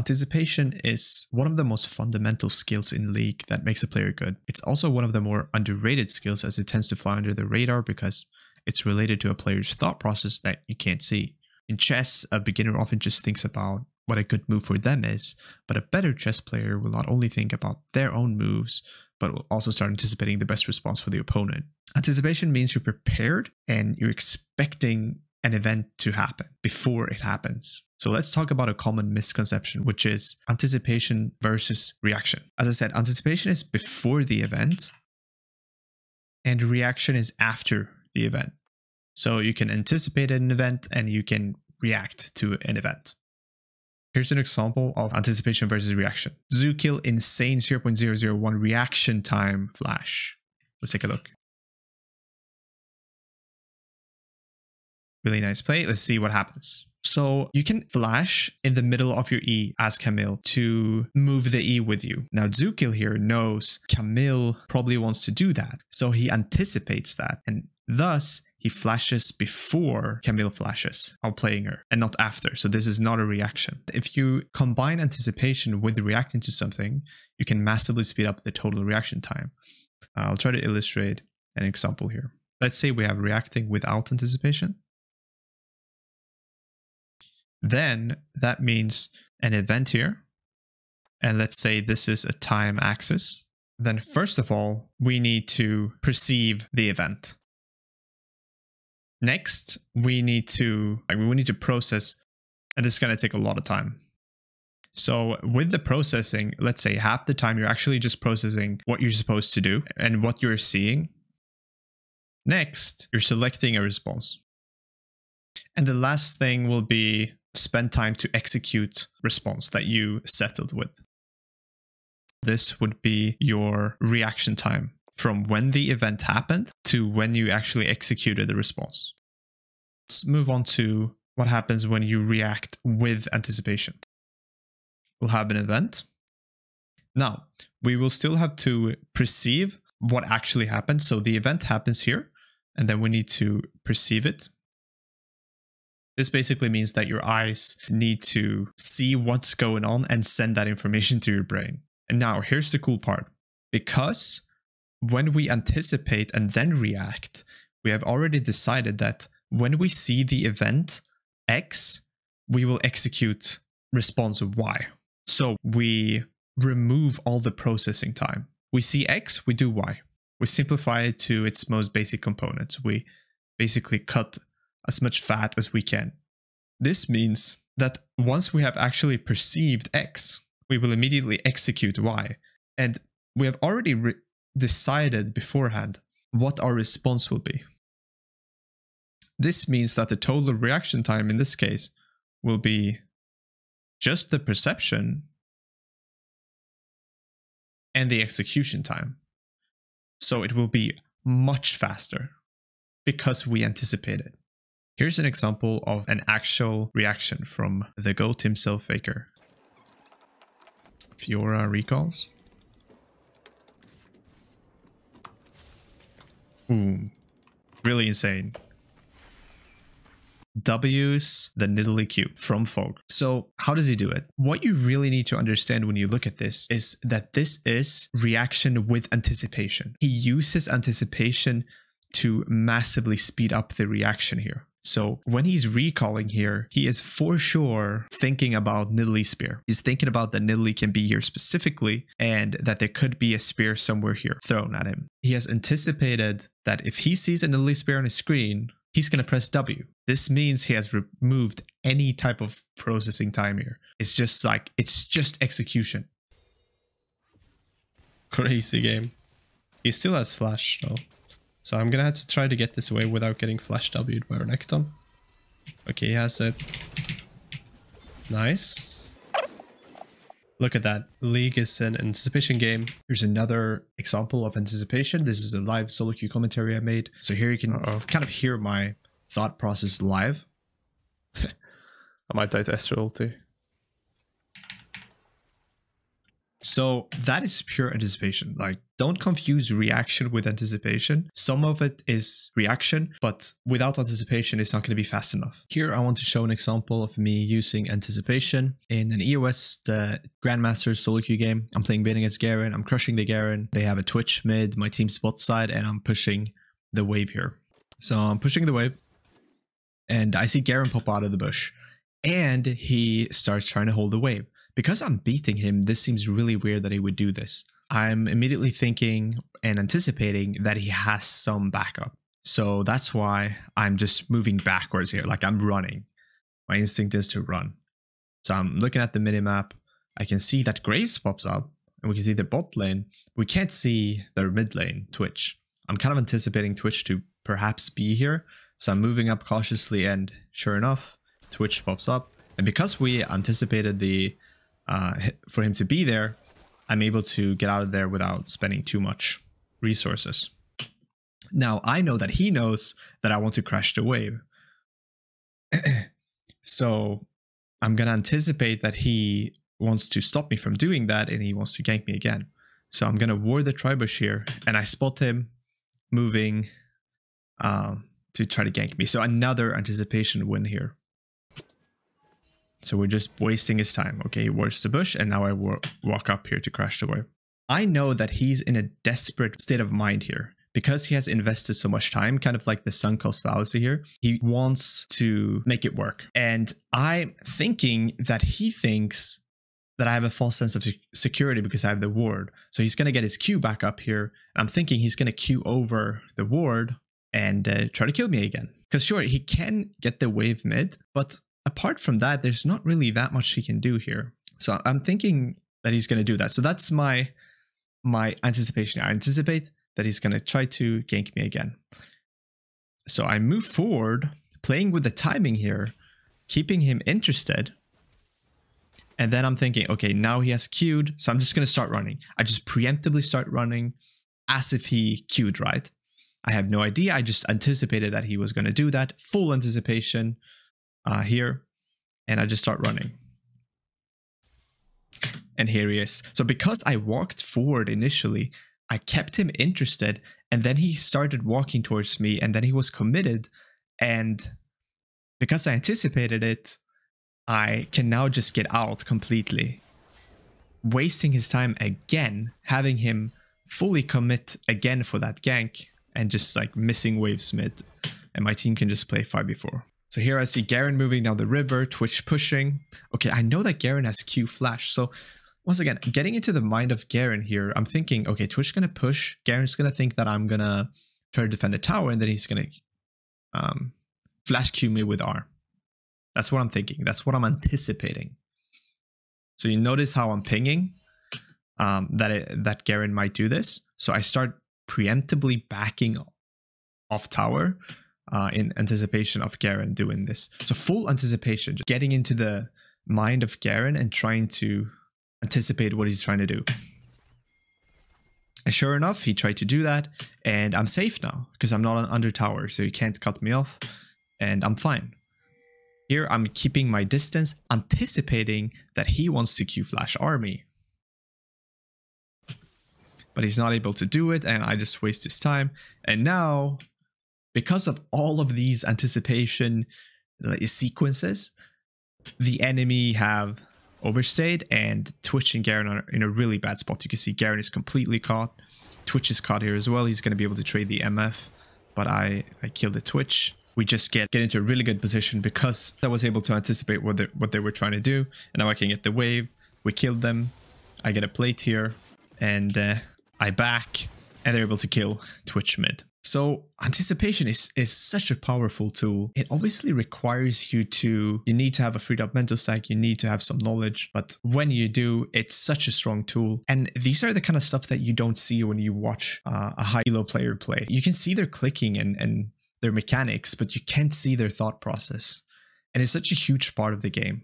Anticipation is one of the most fundamental skills in League that makes a player good. It's also one of the more underrated skills as it tends to fly under the radar because it's related to a player's thought process that you can't see. In chess, a beginner often just thinks about what a good move for them is, but a better chess player will not only think about their own moves, but will also start anticipating the best response for the opponent. Anticipation means you're prepared and you're expecting an event to happen before it happens. So let's talk about a common misconception, which is anticipation versus reaction. As I said, anticipation is before the event and reaction is after the event. So you can anticipate an event and you can react to an event. Here's an example of anticipation versus reaction. Zookill insane 0.001 reaction time flash. Let's take a look. Really nice play. Let's see what happens. So you can flash in the middle of your E as Camille to move the E with you. Now Zookill here knows Camille probably wants to do that. So he anticipates that and thus he flashes before Camille flashes while playing her and not after. So this is not a reaction. If you combine anticipation with reacting to something, you can massively speed up the total reaction time. I'll try to illustrate an example here. Let's say we have reacting without anticipation. Then that means an event here. And let's say this is a time axis. Then first of all, we need to perceive the event. Next, we need to process, and this is going to take a lot of time. So with the processing, let's say half the time you're actually just processing what you're supposed to do and what you're seeing. Next, you're selecting a response. And the last thing will be spend time to execute response that you settled with. This would be your reaction time from when the event happened to when you actually executed the response. Let's move on to what happens when you react with anticipation. We'll have an event. Now, we will still have to perceive what actually happened. So the event happens here, and then we need to perceive it. This basically means that your eyes need to see what's going on and send that information to your brain. And now here's the cool part. Because when we anticipate and then react, we have already decided that when we see the event X, we will execute response Y. So we remove all the processing time. We see X, we do Y. We simplify it to its most basic components. We basically cut as much fat as we can. This means that once we have actually perceived X, we will immediately execute Y. And we have already decided beforehand what our response will be. This means that the total reaction time in this case will be just the perception and the execution time. So it will be much faster because we anticipated. Here's an example of an actual reaction from the GOAT himself, Faker. Fiora recalls. Boom. Really insane. W's the Nidalee Q from Fog. So how does he do it? What you really need to understand when you look at this is that this is reaction with anticipation. He uses anticipation to massively speed up the reaction here. So when he's recalling here, he is for sure thinking about Nidalee Spear. He's thinking about that Nidalee can be here specifically and that there could be a spear somewhere here thrown at him. He has anticipated that if he sees a Nidalee Spear on his screen, he's going to press W. This means he has removed any type of processing time here. It's just execution. Crazy game. He still has flash though. So I'm gonna have to try to get this away without getting flash W'd by Renekton. Okay, he has it. Nice. Look at that. League is an anticipation game. Here's another example of anticipation. This is a live solo queue commentary I made. So here you can kind of hear my thought process live. I might die to Esther ulti. So that is pure anticipation. Like, don't confuse reaction with anticipation. Some of it is reaction, but without anticipation, it's not going to be fast enough. Here, I want to show an example of me using anticipation in an EOS, the Grandmaster solo queue game. I'm playing Bane against Garen. I'm crushing the Garen. They have a Twitch mid, my team's bot side, and I'm pushing the wave here. So I'm pushing the wave, and I see Garen pop out of the bush, and he starts trying to hold the wave. Because I'm beating him, this seems really weird that he would do this. I'm immediately thinking and anticipating that he has some backup. So that's why I'm just moving backwards here, like I'm running. My instinct is to run. So I'm looking at the minimap. I can see that Graves pops up, and we can see the bot lane. We can't see their mid lane, Twitch. I'm kind of anticipating Twitch to perhaps be here. So I'm moving up cautiously, and sure enough, Twitch pops up. And because we anticipated for him to be there, I'm able to get out of there without spending too much resources. Now, I know that he knows that I want to crash the wave. So I'm going to anticipate that he wants to stop me from doing that, and he wants to gank me again. So I'm going to ward the Tribush here, and I spot him moving to try to gank me. So another anticipation win here. So we're just wasting his time. Okay, he wards the bush, and now I walk up here to crash the wave. I know that he's in a desperate state of mind here because he has invested so much time, kind of like the sunk cost fallacy here. He wants to make it work. And I'm thinking that he thinks that I have a false sense of security because I have the ward. So he's going to get his Q back up here. And I'm thinking he's going to Q over the ward and try to kill me again. Because sure, he can get the wave mid, but apart from that, there's not really that much he can do here. So I'm thinking that he's going to do that. So that's my anticipation. I anticipate that he's going to try to gank me again. So I move forward, playing with the timing here, keeping him interested. And then I'm thinking, okay, now he has queued, so I'm just going to start running. I just preemptively start running as if he queued, right? I have no idea. I just anticipated that he was going to do that. Full anticipation. Here, and I just start running, and here he is. So because I walked forward initially, I kept him interested, and then he started walking towards me, and then he was committed, and because I anticipated it, I can now just get out completely, wasting his time again, having him fully commit again for that gank, and just like missing waves mid, and my team can just play 5v4. So here I see Garen moving down the river, Twitch pushing. Okay, I know that Garen has Q flash. So once again, getting into the mind of Garen here, I'm thinking, okay, Twitch going to push. Garen's going to think that I'm going to try to defend the tower, and then he's going to flash Q me with R. That's what I'm thinking. That's what I'm anticipating. So you notice how I'm pinging that Garen might do this. So I start preemptively backing off tower. In anticipation of Garen doing this. So full anticipation, just getting into the mind of Garen and trying to anticipate what he's trying to do. And sure enough, he tried to do that, and I'm safe now because I'm not under tower, so he can't cut me off, and I'm fine. Here I'm keeping my distance, anticipating that he wants to Q flash army. But he's not able to do it, and I just waste his time. And now, because of all of these anticipation sequences, the enemy have overstayed, and Twitch and Garen are in a really bad spot. You can see Garen is completely caught. Twitch is caught here as well. He's going to be able to trade the MF, but I killed the Twitch. We just get into a really good position because I was able to anticipate what they were trying to do, and now I can get the wave. We killed them. I get a plate here, and I back, and they're able to kill Twitch mid. So anticipation is such a powerful tool. It obviously requires you need to have a freed up mental stack, you need to have some knowledge, but when you do, it's such a strong tool. And these are the kind of stuff that you don't see when you watch a high elo player play. You can see their clicking and their mechanics, but you can't see their thought process. And it's such a huge part of the game.